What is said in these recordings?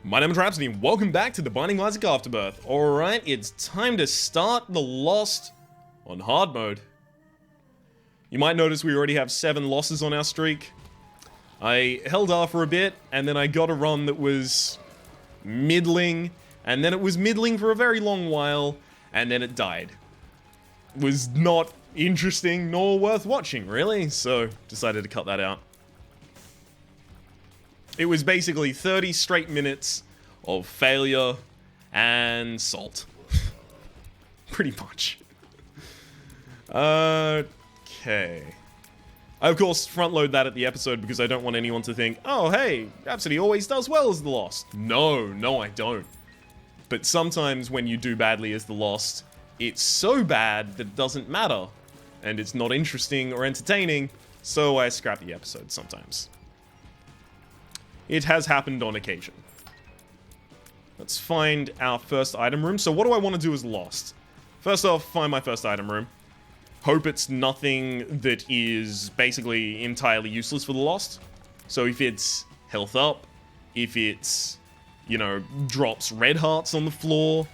My name is Rhapsody, and welcome back to the Binding of Isaac Afterbirth. Alright, it's time to start the Lost on hard mode. You might notice we already have 7 losses on our streak. I held off for a bit, and then I got a run that was middling, and then it was middling for a very long while, and then it died. It was not interesting nor worth watching, really, so decided to cut that out. It was basically 30 straight minutes of failure and salt. Pretty much. Okay. I, of course, front load that at the episode because I don't want anyone to think, oh, hey, Rhapsody always does well as the Lost. No, I don't. But sometimes when you do badly as the Lost, it's so bad that it doesn't matter. And it's not interesting or entertaining, so I scrap the episode sometimes. It has happened on occasion. Let's find our first item room. So what do I want to do as Lost? First off, find my first item room. Hope it's nothing that is basically entirely useless for the Lost. So if it's health up, if it's, you know, drops red hearts on the floor.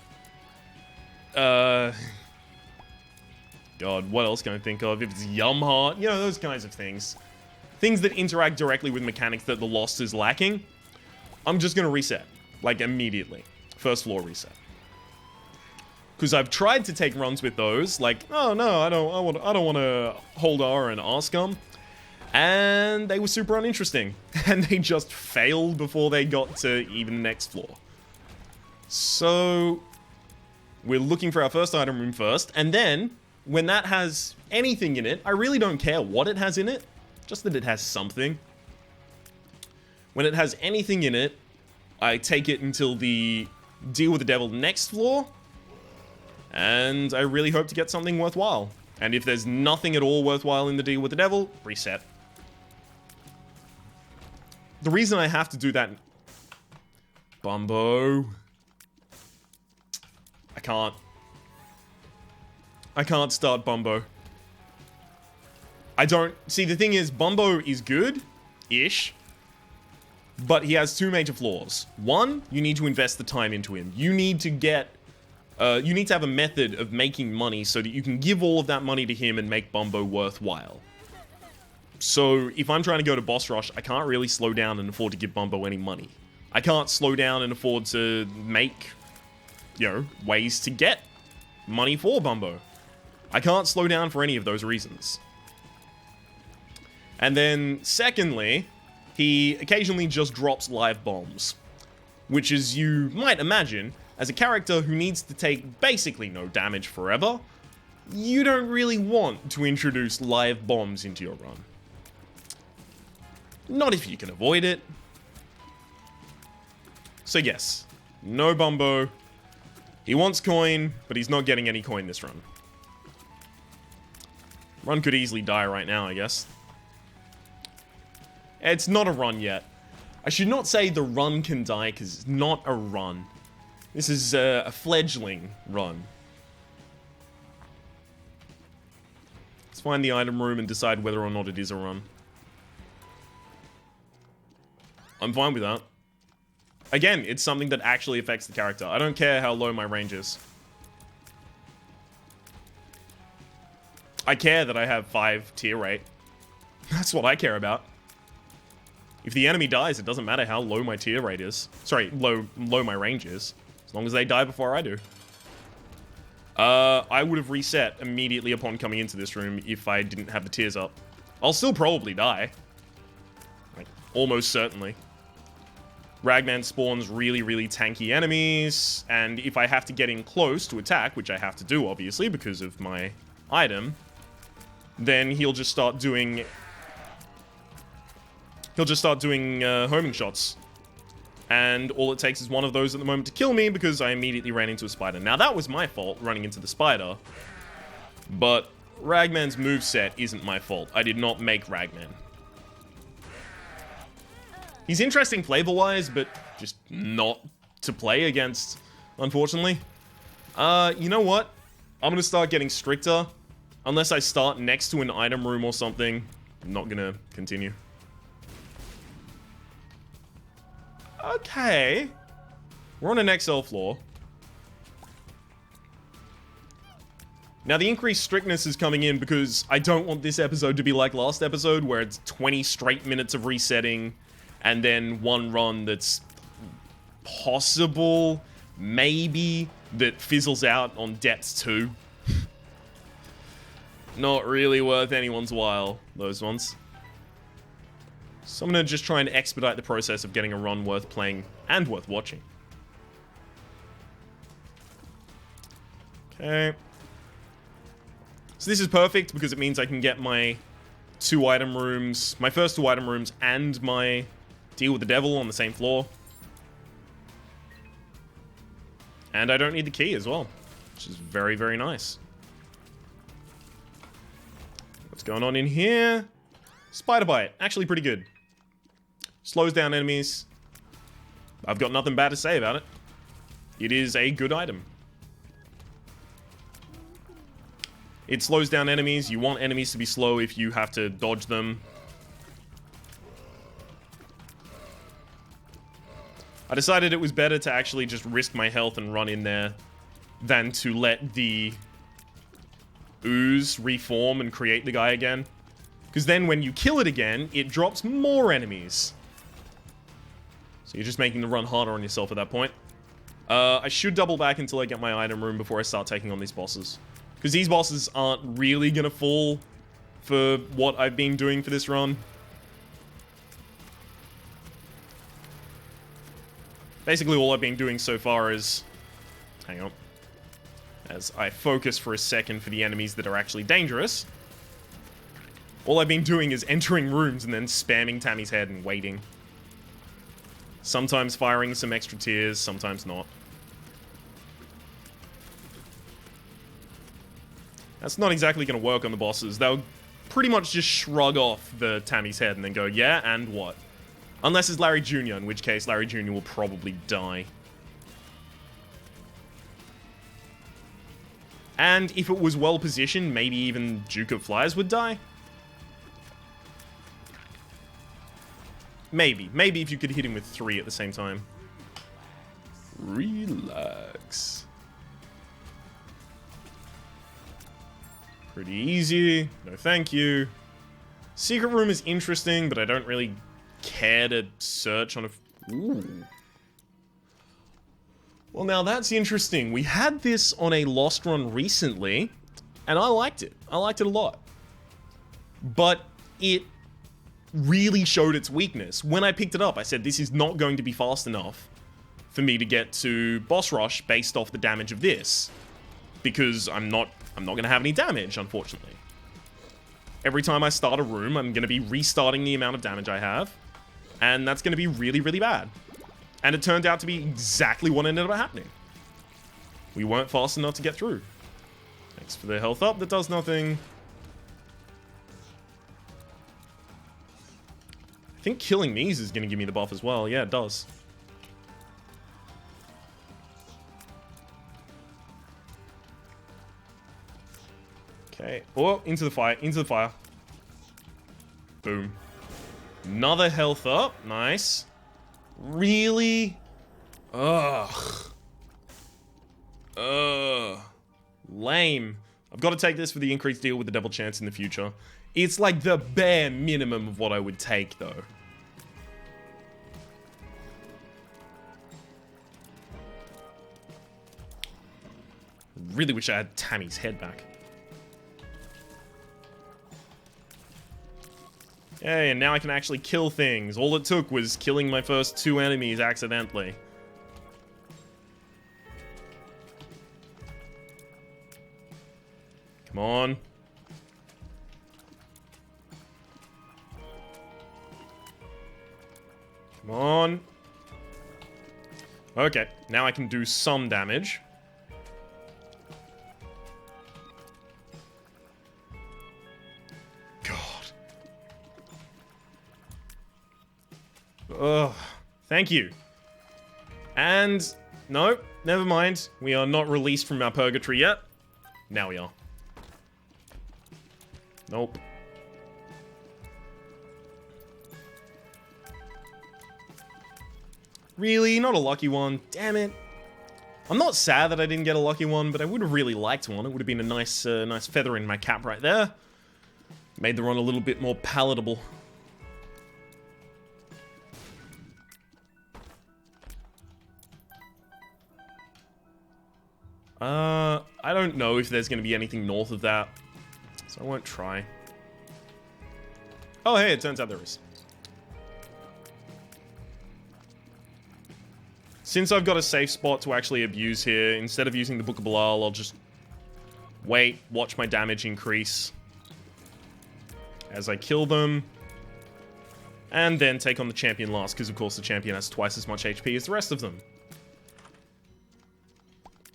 God, what else can I think of? If it's yum heart, you know, those kinds of things. Things that interact directly with mechanics that the Lost is lacking, I'm just gonna reset, like immediately. First floor reset. Because I've tried to take runs with those, like, oh no, I don't want to hold R and R scum, and they were super uninteresting, and they just failed before they got to even the next floor. So we're looking for our first item room first, and then when that has anything in it, I really don't care what it has in it. Just that it has something. When it has anything in it, I take it until the Deal with the Devil next floor. And I really hope to get something worthwhile. And if there's nothing at all worthwhile in the Deal with the Devil, reset. The reason I have to do that... Bumbo. I can't start Bumbo. I don't... See, the thing is, Bumbo is good-ish, but he has 2 major flaws. One, you need to invest the time into him. You need to get... you need to have a method of making money so that you can give all of that money to him and make Bumbo worthwhile. So, if I'm trying to go to boss rush, I can't really slow down and afford to give Bumbo any money. I can't slow down and afford to make, you know, ways to get money for Bumbo. I can't slow down for any of those reasons. And then, secondly, he occasionally just drops live bombs. Which, as you might imagine, as a character who needs to take basically no damage forever, you don't really want to introduce live bombs into your run. Not if you can avoid it. So yes, no Bumbo. He wants coin, but he's not getting any coin this run. Run could easily die right now, I guess. It's not a run yet. I should not say the run can die, because it's not a run. This is a fledgling run. Let's find the item room and decide whether or not it is a run. I'm fine with that. Again, it's something that actually affects the character. I don't care how low my range is. I care that I have 5 tier rate. That's what I care about. If the enemy dies, it doesn't matter how low my tier rate is. Sorry, low my range is. As long as they die before I do. I would have reset immediately upon coming into this room if I didn't have the tiers up. I'll still probably die. Like, almost certainly. Ragman spawns really, really tanky enemies, and if I have to get in close to attack, which I have to do, obviously, because of my item, then he'll just start doing... homing shots. And all it takes is one of those at the moment to kill me because I immediately ran into a spider. Now, that was my fault, running into the spider. But Ragman's moveset isn't my fault. I did not make Ragman. He's interesting flavor-wise, but just not to play against, unfortunately. You know what? I'm gonna start getting stricter. Unless I start next to an item room or something, I'm not gonna continue. Okay. We're on an XL floor. Now, the increased strictness is coming in because I don't want this episode to be like last episode, where it's 20 straight minutes of resetting, and then one run that's possible, maybe, that fizzles out on depths 2. Not really worth anyone's while, those ones. So I'm going to just try and expedite the process of getting a run worth playing and worth watching. Okay. So this is perfect because it means I can get my 2 item rooms, my first 2 item rooms, and my deal with the devil on the same floor. And I don't need the key as well, which is very, very nice. What's going on in here? Spider Bite, actually pretty good. Slows down enemies. I've got nothing bad to say about it. It is a good item. It slows down enemies. You want enemies to be slow if you have to dodge them. I decided it was better to actually just risk my health and run in there than to let the ooze reform and create the guy again. Because then when you kill it again, it drops more enemies. So you're just making the run harder on yourself at that point. I should double back until I get my item room before I start taking on these bosses. Because these bosses aren't really going to fall for what I've been doing for this run. Basically, all I've been doing so far is... Hang on. As I focus for a second for the enemies that are actually dangerous. All I've been doing is entering rooms and then spamming Tammy's head and waiting. Sometimes firing some extra tears, sometimes not. That's not exactly going to work on the bosses. They'll pretty much just shrug off the Tammy's head and then go, yeah, and what? Unless it's Larry Jr., in which case Larry Jr. will probably die. And if it was well positioned, maybe even Duke of Flyers would die. Maybe. Maybe if you could hit him with 3 at the same time. Relax. Pretty easy. No thank you. Secret room is interesting, but I don't really care to search on a... Ooh. Well, now that's interesting. We had this on a Lost run recently, and I liked it. I liked it a lot. But it really showed its weakness. When I picked it up, I said, this is not going to be fast enough for me to get to boss rush based off the damage of this. Because I'm not going to have any damage, unfortunately. Every time I start a room, I'm going to be restarting the amount of damage I have. And that's going to be really, really bad. And it turned out to be exactly what ended up happening. We weren't fast enough to get through. Thanks for the health up. That does nothing. I think killing these is going to give me the buff as well. Yeah, it does. Okay. Oh, into the fire. Into the fire. Boom. Another health up. Nice. Really? Ugh. Lame. I've got to take this for the increased deal with the double chance in the future. It's like the bare minimum of what I would take, though. Really wish I had Tammy's head back. Hey, and now I can actually kill things. All it took was killing my first 2 enemies accidentally. Come on. Come on. Okay, now I can do some damage. Ugh. Thank you. And... no, never mind. We are not released from our purgatory yet. Now we are. Nope. Really? Not a lucky one? Damn it. I'm not sad that I didn't get a lucky one, but I would have really liked one. It would have been a nice, nice feather in my cap right there. Made the run a little bit more palatable. I don't know if there's going to be anything north of that, so I won't try. Oh, hey, it turns out there is. Since I've got a safe spot to actually abuse here, instead of using the Book of Belial, I'll just wait, watch my damage increase as I kill them, and then take on the champion last, because of course the champion has twice as much HP as the rest of them.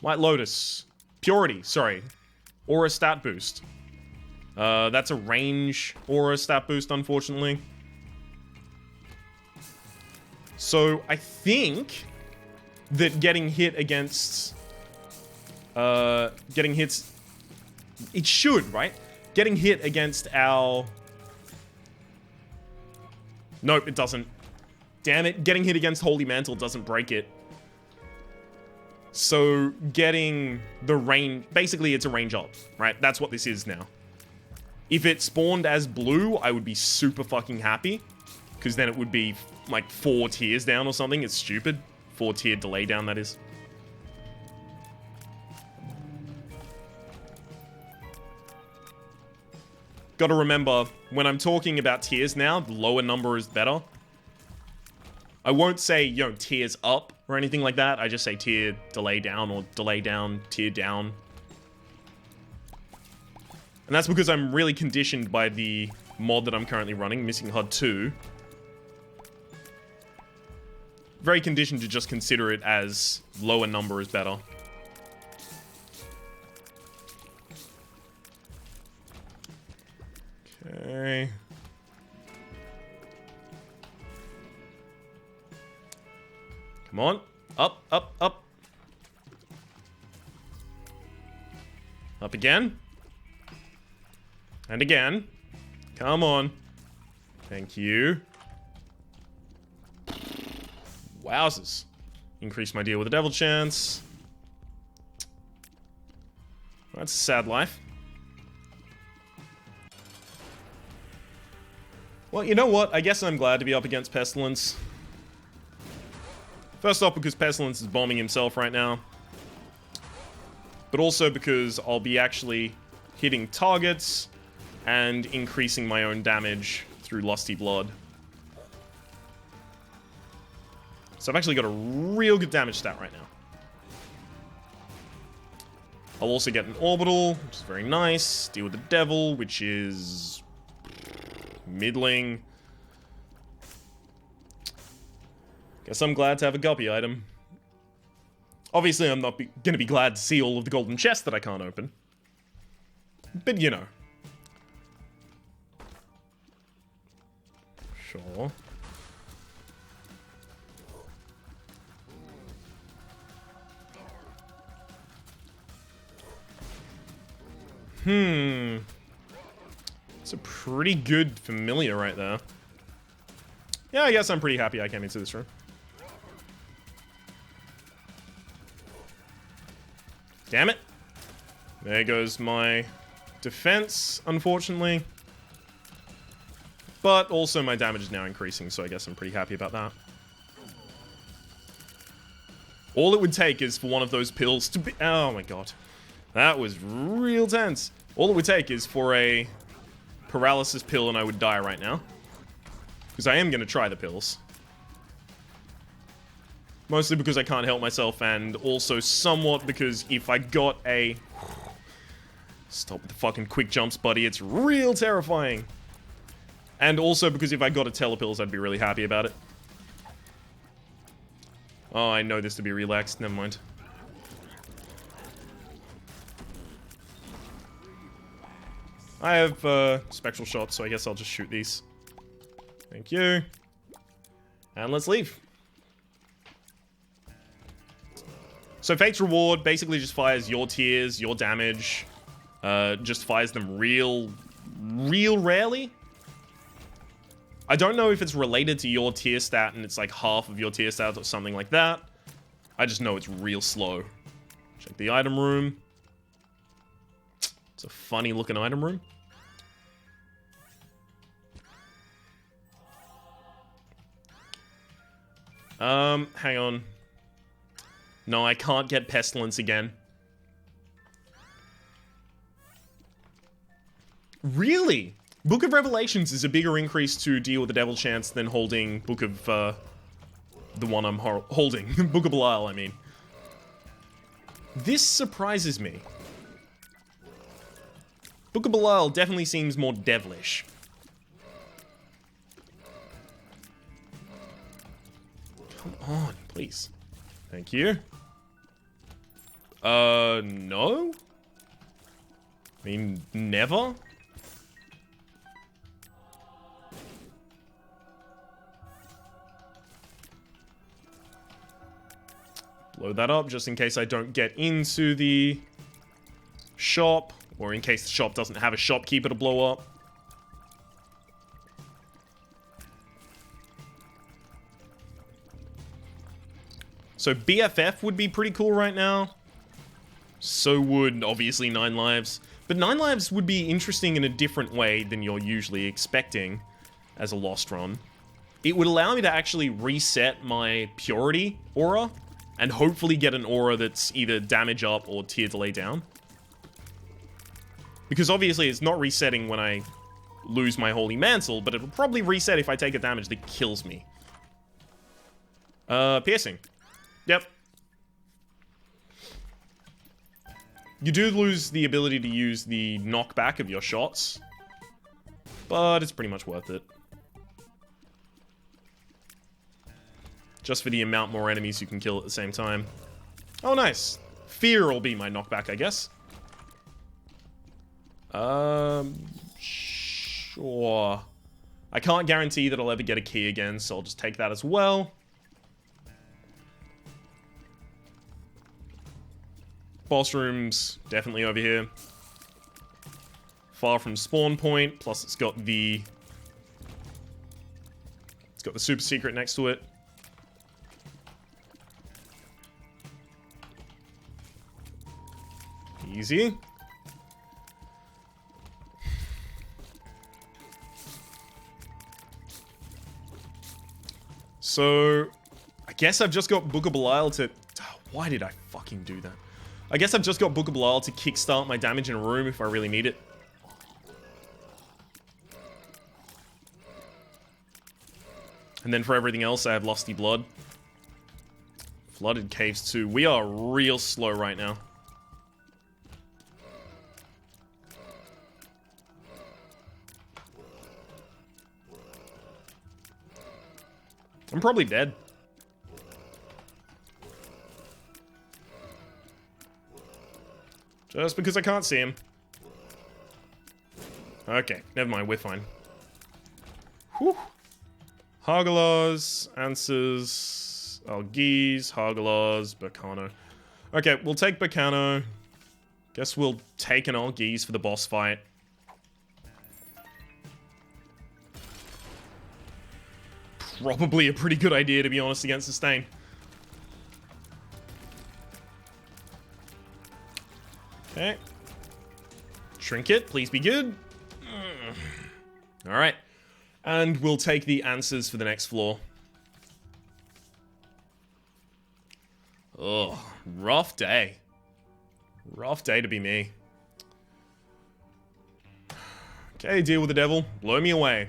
White Lotus. Purity, sorry. Aura stat boost. That's a range aura stat boost, unfortunately. So, I think that getting hit against... getting hits... It should, right? Getting hit against our... Nope, it doesn't. Damn it, getting hit against Holy Mantle doesn't break it. So, getting the range... Basically, it's a range up, right? That's what this is now. If it spawned as blue, I would be super fucking happy. Because then it would be, like, 4 tiers down or something. It's stupid. 4-tier delay down, that is. Gotta remember, when I'm talking about tiers now, the lower number is better. I won't say, you know, tiers up or anything like that. I just say tier delay down or delay down, tier down. And that's because I'm really conditioned by the mod that I'm currently running, Missing HUD 2. Very conditioned to just consider it as lower number is better. Okay. Come on. Up, up, up. Up again. And again. Come on. Thank you. Wowzers. Increase my deal with the devil chance. That's a sad life. Well, you know what? I guess I'm glad to be up against Pestilence. First off, because Pestilence is bombing himself right now. But also because I'll be actually hitting targets and increasing my own damage through Lusty Blood. So I've actually got a real good damage stat right now. I'll also get an Orbital, which is very nice. Deal with the Devil, which is... middling. Guess I'm glad to have a guppy item. Obviously, I'm not gonna be glad to see all of the golden chests that I can't open. But, you know. Sure. It's a pretty good familiar right there. Yeah, I guess I'm pretty happy I came into this room. Damn it. There goes my defense, unfortunately. But also my damage is now increasing, so I guess I'm pretty happy about that. All it would take is for one of those pills to be... Oh my god. That was real tense. All it would take is for a paralysis pill and I would die right now. Because I am going to try the pills. Mostly because I can't help myself, and also somewhat because if I got a... Stop with the fucking quick jumps, buddy. It's real terrifying. And also because if I got a telepills, I'd be really happy about it. Oh, I know this to be relaxed. Never mind. I have spectral shots, so I guess I'll just shoot these. Thank you. And let's leave. So Fate's Reward basically just fires your tiers, your damage. Just fires them real rarely. I don't know if it's related to your tier stat and it's like half of your tier stat or something like that. I just know it's real slow. Check the item room. It's a funny looking item room. Hang on. No, I can't get Pestilence again. Really? Book of Revelations is a bigger increase to deal with the devil chance than holding Book of, the one I'm holding. Book of Belial, I mean. This surprises me. Book of Belial definitely seems more devilish. Come on, please. Thank you. No? I mean, never? Load that up just in case I don't get into the shop, or in case the shop doesn't have a shopkeeper to blow up. So BFF would be pretty cool right now. So would, obviously, 9 lives. But 9 lives would be interesting in a different way than you're usually expecting as a Lost run. It would allow me to actually reset my Purity aura, and hopefully get an aura that's either damage up or tier delay down. Because obviously it's not resetting when I lose my Holy Mantle, but it'll probably reset if I take a damage that kills me. Piercing. Yep. You do lose the ability to use the knockback of your shots, but it's pretty much worth it. Just for the amount more enemies you can kill at the same time. Oh, nice. Fear will be my knockback, I guess. Sure. I can't guarantee that I'll ever get a key again, so I'll just take that as well. Boss rooms, definitely over here. Far from spawn point, plus it's got the super secret next to it. Easy. So, I guess I've just got Book of Belial to... Why did I fucking do that? I guess I've just got Book of Belial to kickstart my damage in a room if I really need it. And then for everything else, I have Lusty Blood. Flooded Caves too. We are real slow right now. I'm probably dead. Just because I can't see him. Okay, never mind, we're fine. Whew. Hargalas, Answers, Algiz, Hargalas, Bacano. Okay, we'll take Bacano. Guess we'll take an Algiz for the boss fight. Probably a pretty good idea, to be honest, against Sustain. Okay. Trinket, please be good. Alright. And we'll take the Answers for the next floor. Ugh, rough day. Rough day to be me. Okay, deal with the devil. Blow me away.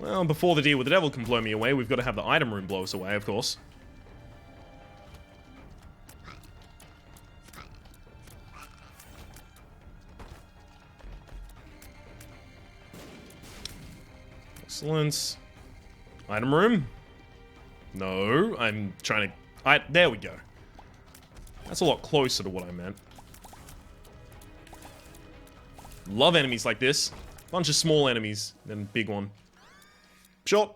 Well, before the deal with the devil can blow me away, we've got to have the item room blow us away, of course. Excellent. Item room? No, I'm trying to... there we go. That's a lot closer to what I meant. Love enemies like this. Bunch of small enemies, then big one. Sure.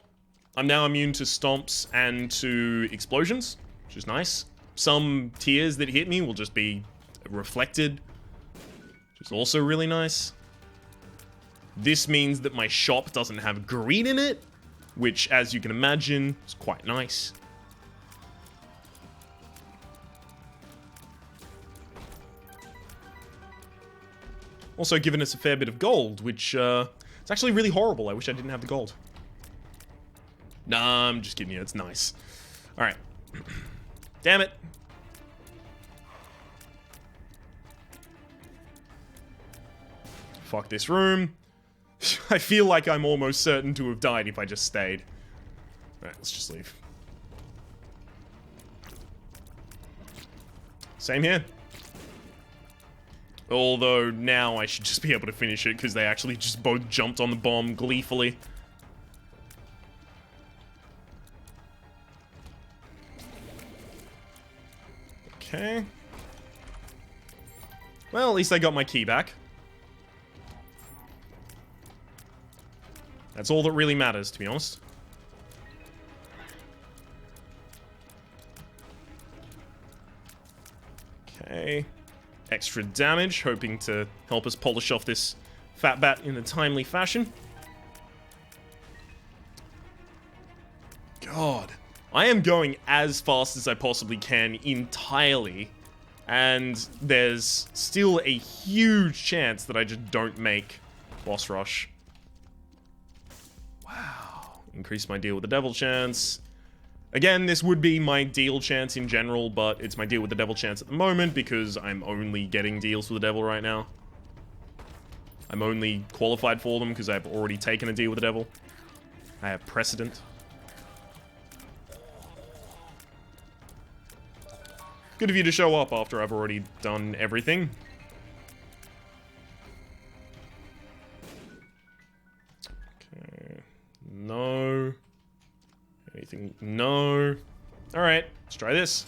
I'm now immune to stomps and to explosions, which is nice. Some tears that hit me will just be reflected. which is also really nice. This means that my shop doesn't have green in it, which, as you can imagine, is quite nice. Also given us a fair bit of gold, which, it's actually really horrible. I wish I didn't have the gold. Nah, I'm just kidding you. It's nice. Alright. Damn it. Fuck this room. I feel like I'm almost certain to have died if I just stayed. Alright, let's just leave. Same here. Although, now I should just be able to finish it, because they actually just both jumped on the bomb gleefully. Okay. Well, at least I got my key back. That's all that really matters, to be honest. Okay. Extra damage, hoping to help us polish off this fat bat in a timely fashion. God. I am going as fast as I possibly can entirely, and there's still a huge chance that I just don't make boss rush. Wow. Increase my deal with the devil chance. Again, this would be my deal chance in general, but it's my deal with the devil chance at the moment because I'm only getting deals with the devil right now. I'm only qualified for them because I've already taken a deal with the devil. I have precedent. Good of you to show up after I've already done everything. Okay. No. Anything? No. Alright, let's try this.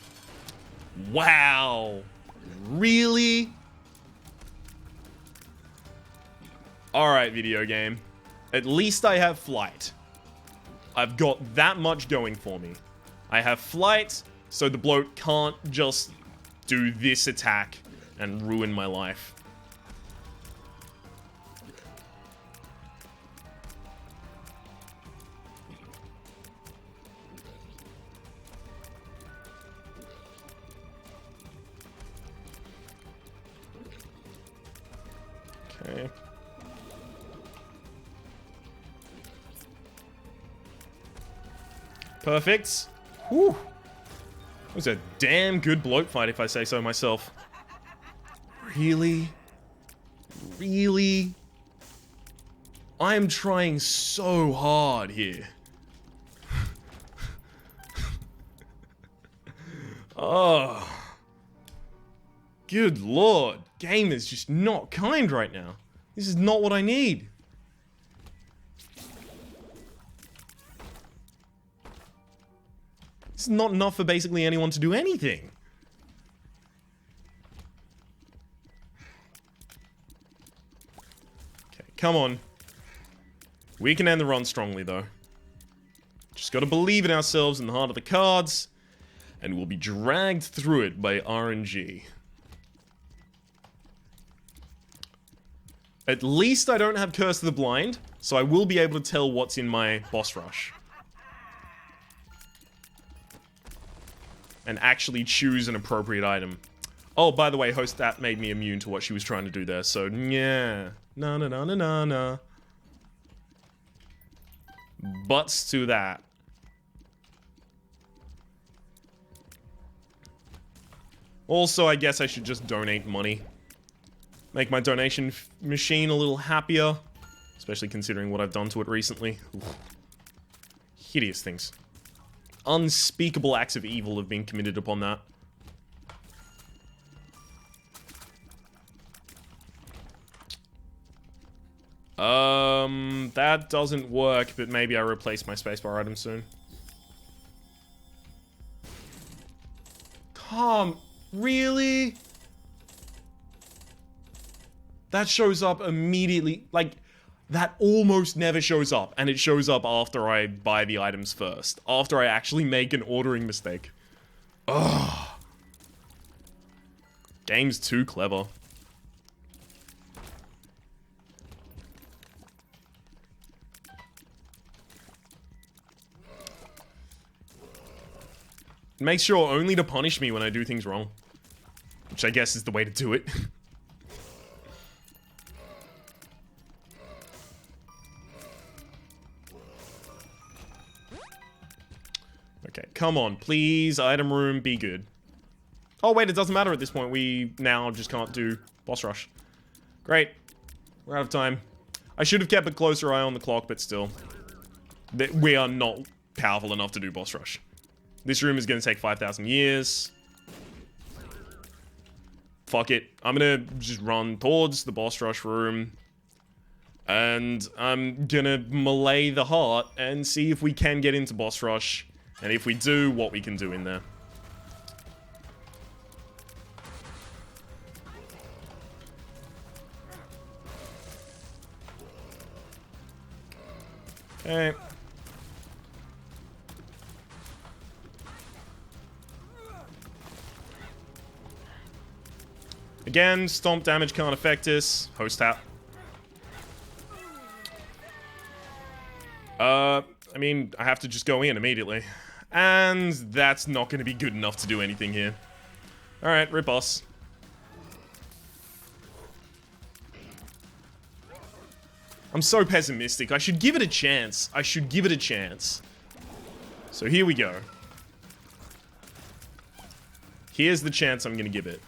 Wow. Really? Alright, video game. At least I have flight. I've got that much going for me. I have flight, so the bloke can't just do this attack and ruin my life. Okay. Perfect. Whew. It was a damn good bloke fight, if I say so myself. Really? Really? I am trying so hard here. Oh. Good lord. Game is just not kind right now. This is not what I need. This is not enough for basically anyone to do anything. Okay, come on. We can end the run strongly, though. Just gotta believe in ourselves in the heart of the cards, and we'll be dragged through it by RNG. At least I don't have Curse of the Blind, so I will be able to tell what's in my boss rush. And actually choose an appropriate item. Oh, by the way, host that made me immune to what she was trying to do there, so yeah. Na na na na na na. Butts to that. Also, I guess I should just donate money. Make my donation machine a little happier. Especially considering what I've done to it recently. Oof. Hideous things. Unspeakable acts of evil have been committed upon that. That doesn't work, but maybe I replace my spacebar item soon. Really? That shows up immediately, like, that almost never shows up, and it shows up after I buy the items first. After I actually make an ordering mistake. Ugh. Game's too clever. It makes sure only to punish me when I do things wrong. Which I guess is the way to do it. Okay, come on, please, item room, be good. Oh wait, it doesn't matter at this point. We now just can't do boss rush. Great. We're out of time. I should have kept a closer eye on the clock, but still. We are not powerful enough to do boss rush. This room is going to take 5,000 years. Fuck it. I'm going to just run towards the boss rush room. And I'm going to melee the heart and see if we can get into boss rush. And if we do, what we can do in there. Okay. Again, stomp damage can't affect us. Host tap. I mean, I have to just go in immediately. And that's not going to be good enough to do anything here. Alright, rip boss. I'm so pessimistic. I should give it a chance. I should give it a chance. So here we go. Here's the chance I'm going to give it.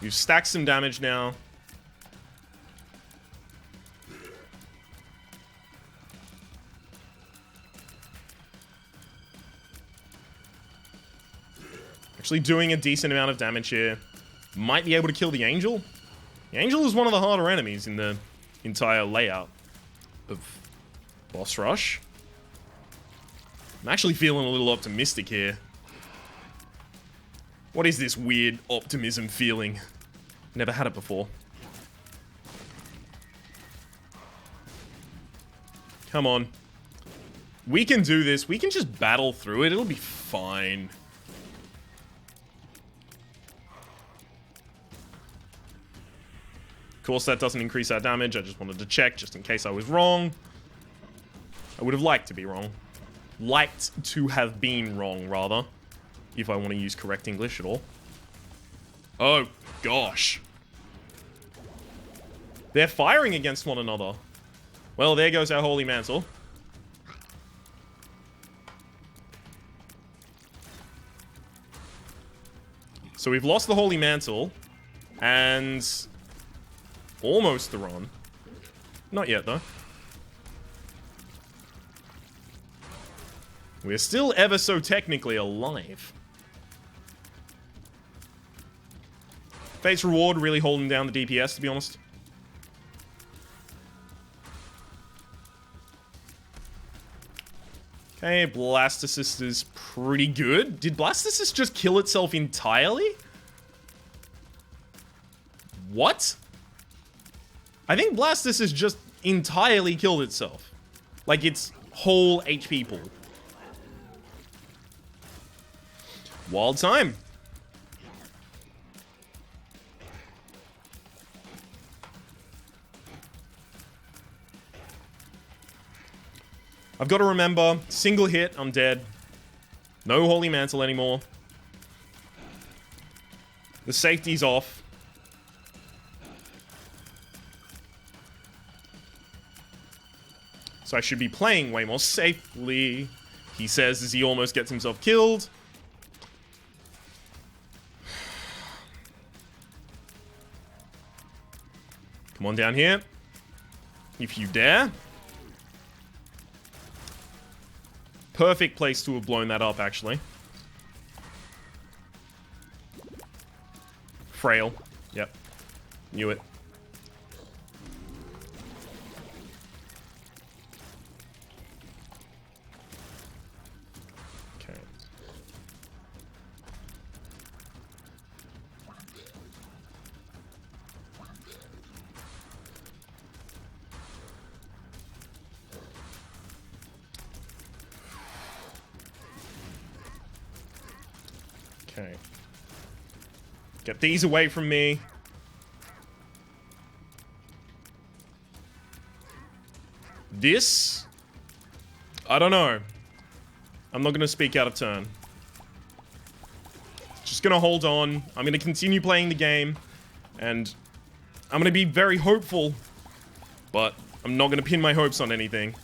We've stacked some damage now. Actually doing a decent amount of damage here. Might be able to kill the angel. The angel is one of the harder enemies in the entire layout of boss rush. I'm actually feeling a little optimistic here. What is this weird optimism feeling? Never had it before. Come on. We can do this. We can just battle through it. It'll be fine. Of course, that doesn't increase our damage. I just wanted to check just in case I was wrong. I would have liked to be wrong. Liked to have been wrong, rather. If I want to use correct English at all. Oh, gosh. They're firing against one another. Well, there goes our Holy Mantle. So we've lost the Holy Mantle. And almost the run. Not yet, though. We're still ever so technically alive. Fate's Reward really holding down the DPS, to be honest. Okay, Blastocyst is pretty good. Did Blastocyst just kill itself entirely? What? I think Blastocyst just entirely killed itself. Like its whole HP pool. Wild time. I've got to remember, single hit, I'm dead. No Holy Mantle anymore. The safety's off. So I should be playing way more safely, he says as he almost gets himself killed. Come on down here. If you dare. Perfect place to have blown that up, actually. Frail. Yep. Knew it. Okay. Okay. Get these away from me. This? I don't know. I'm not gonna speak out of turn. Just gonna hold on. I'm gonna continue playing the game. And I'm gonna be very hopeful. But I'm not gonna pin my hopes on anything.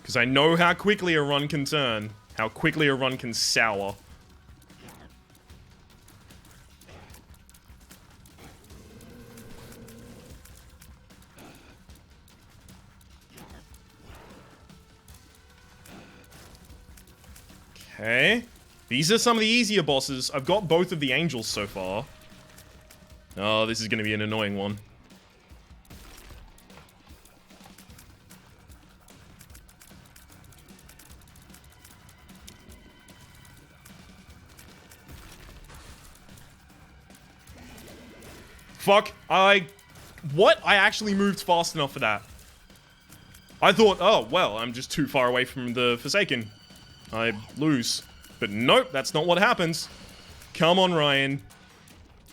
Because I know how quickly a run can turn. How quickly a run can sour. Okay. These are some of the easier bosses. I've got both of the angels so far. Oh, this is going to be an annoying one. Fuck. What? I actually moved fast enough for that. I thought, oh, well, I'm just too far away from the Forsaken. I lose. But nope, that's not what happens. Come on, Ryan.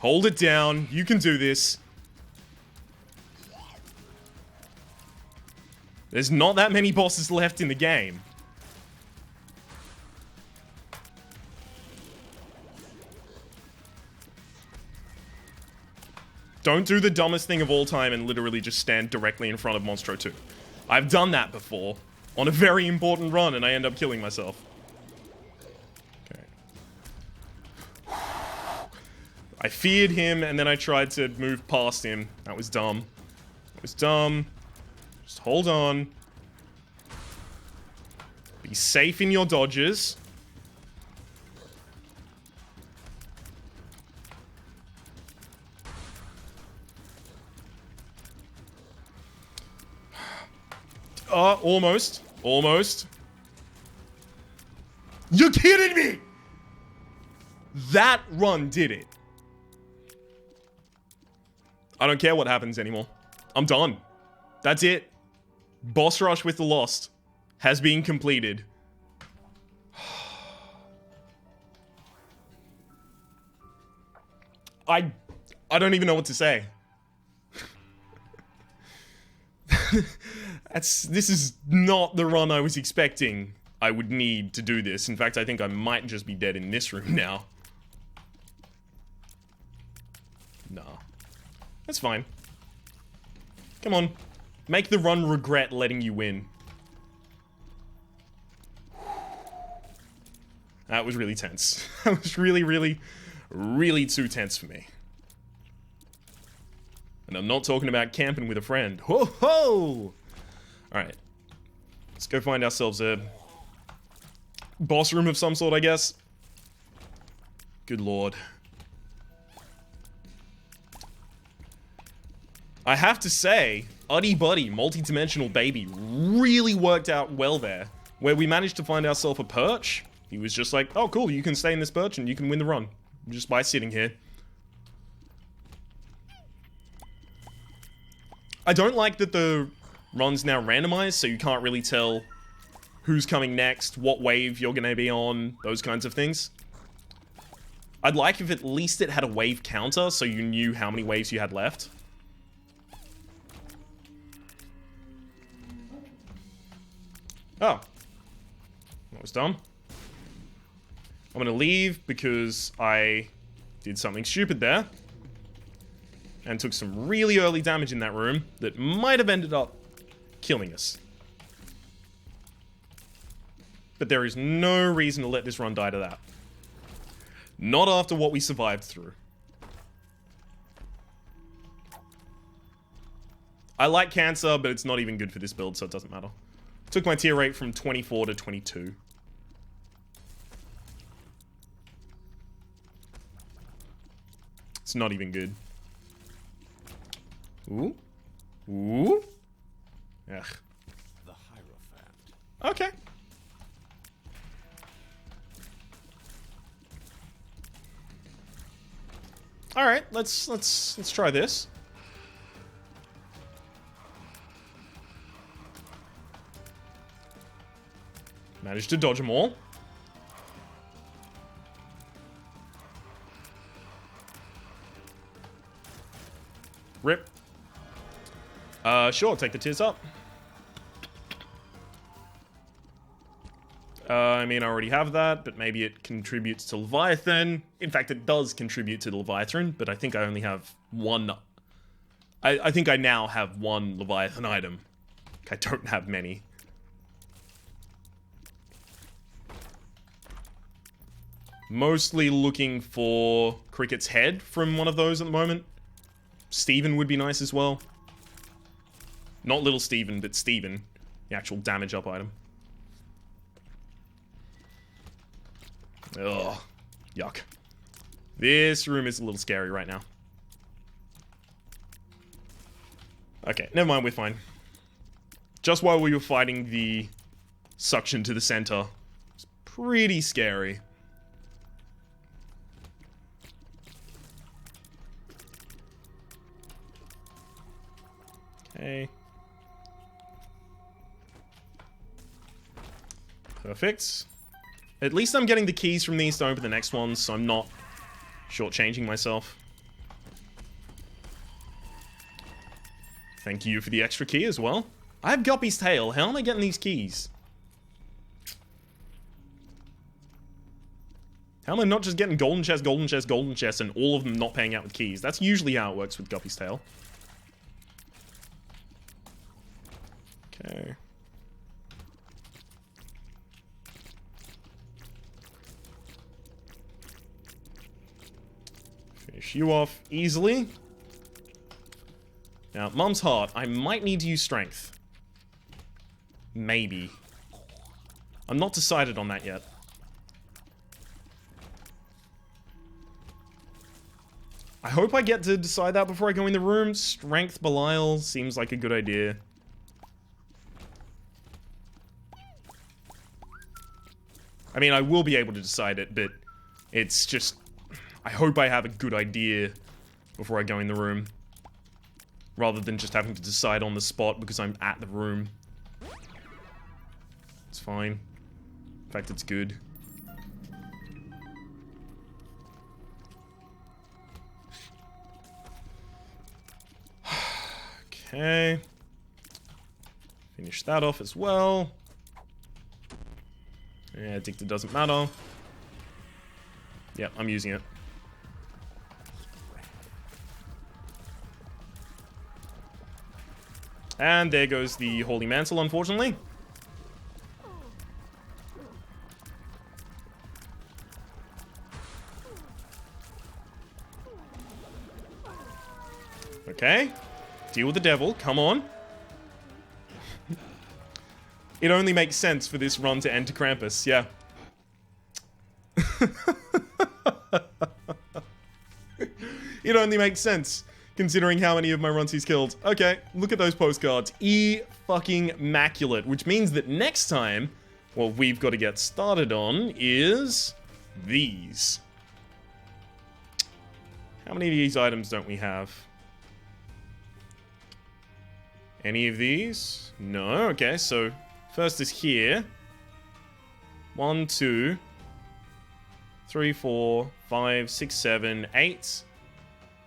Hold it down. You can do this. There's not that many bosses left in the game. Don't do the dumbest thing of all time and literally just stand directly in front of Monstro 2. I've done that before. On a very important run, and I end up killing myself. Okay. I feared him, and then I tried to move past him. That was dumb. That was dumb. Just hold on. Be safe in your dodges. Almost. Almost. You're kidding me! That run did it. I don't care what happens anymore. I'm done. That's it. Boss rush with the Lost has been completed. I don't even know what to say. This is not the run I was expecting I would need to do this. In fact, I think I might just be dead in this room now. No. That's fine. Come on. Make the run regret letting you win. That was really tense. That was really, really, really too tense for me. And I'm not talking about camping with a friend. Ho ho! Alright. Let's go find ourselves a boss room of some sort, I guess. Good lord. I have to say, Uddy Buddy, Multi-Dimensional Baby, really worked out well there. Where we managed to find ourselves a perch. He was just like, oh cool, you can stay in this perch and you can win the run. Just by sitting here. I don't like that the run's now randomized, so you can't really tell who's coming next, what wave you're gonna be on, those kinds of things. I'd like if at least it had a wave counter, so you knew how many waves you had left. Oh. That was dumb. I'm gonna leave because I did something stupid there. And took some really early damage in that room that might have ended up killing us. But there is no reason to let this run die to that. Not after what we survived through. I like cancer, but it's not even good for this build, so it doesn't matter. Took my tier rate from 24 to 22. It's not even good. Ooh. Ooh. Ugh. The Hierophant. Okay. All right, let's try this. Managed to dodge them all. Rip. Sure, take the tears up. I mean, I already have that, but maybe it contributes to Leviathan. In fact, it does contribute to the Leviathan, but I think I only have one. I think I now have one Leviathan item. I don't have many. Mostly looking for Cricket's head from one of those at the moment. Steven would be nice as well. Not Little Steven, but Steven. The actual damage up item. Ugh. Yuck. This room is a little scary right now. Okay, never mind, we're fine. Just while we were fighting the suction to the center, it's pretty scary. Okay. Perfect. At least I'm getting the keys from these to open the next ones, so I'm not shortchanging myself. Thank you for the extra key as well. I have Guppy's tail. How am I getting these keys? How am I not just getting golden chest, golden chest, golden chest, and all of them not paying out with keys? That's usually how it works with Guppy's tail. Okay. Finish you off easily. Now, Mum's Heart. I might need to use Strength. Maybe. I'm not decided on that yet. I hope I get to decide that before I go in the room. Strength Belial seems like a good idea. I mean, I will be able to decide it, but it's just... I hope I have a good idea before I go in the room. Rather than just having to decide on the spot because I'm at the room. It's fine. In fact, it's good. Okay. Finish that off as well. Yeah, addicted doesn't matter. Yeah, I'm using it. And there goes the Holy Mantle, unfortunately. Okay. Deal with the devil. Come on. It only makes sense for this run to end to Krampus. Yeah. It only makes sense, considering how many of my runs he's killed. Okay, look at those postcards. E-fucking-maculate. Which means that next time, what we've got to get started on is these. How many of these items don't we have? Any of these? No. Okay, so first is here. 1, 2, 3, 4, 5, 6, 7, 8,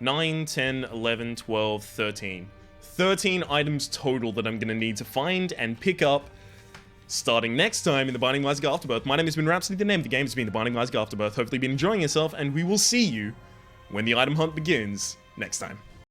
9, 10, 11, 12, 13. 13 items total that I'm going to need to find and pick up starting next time in The Binding of Isaac Afterbirth. My name has been Rhapsody, the name of the game has been The Binding of Isaac Afterbirth. Hopefully you've been enjoying yourself, and we will see you when the item hunt begins next time.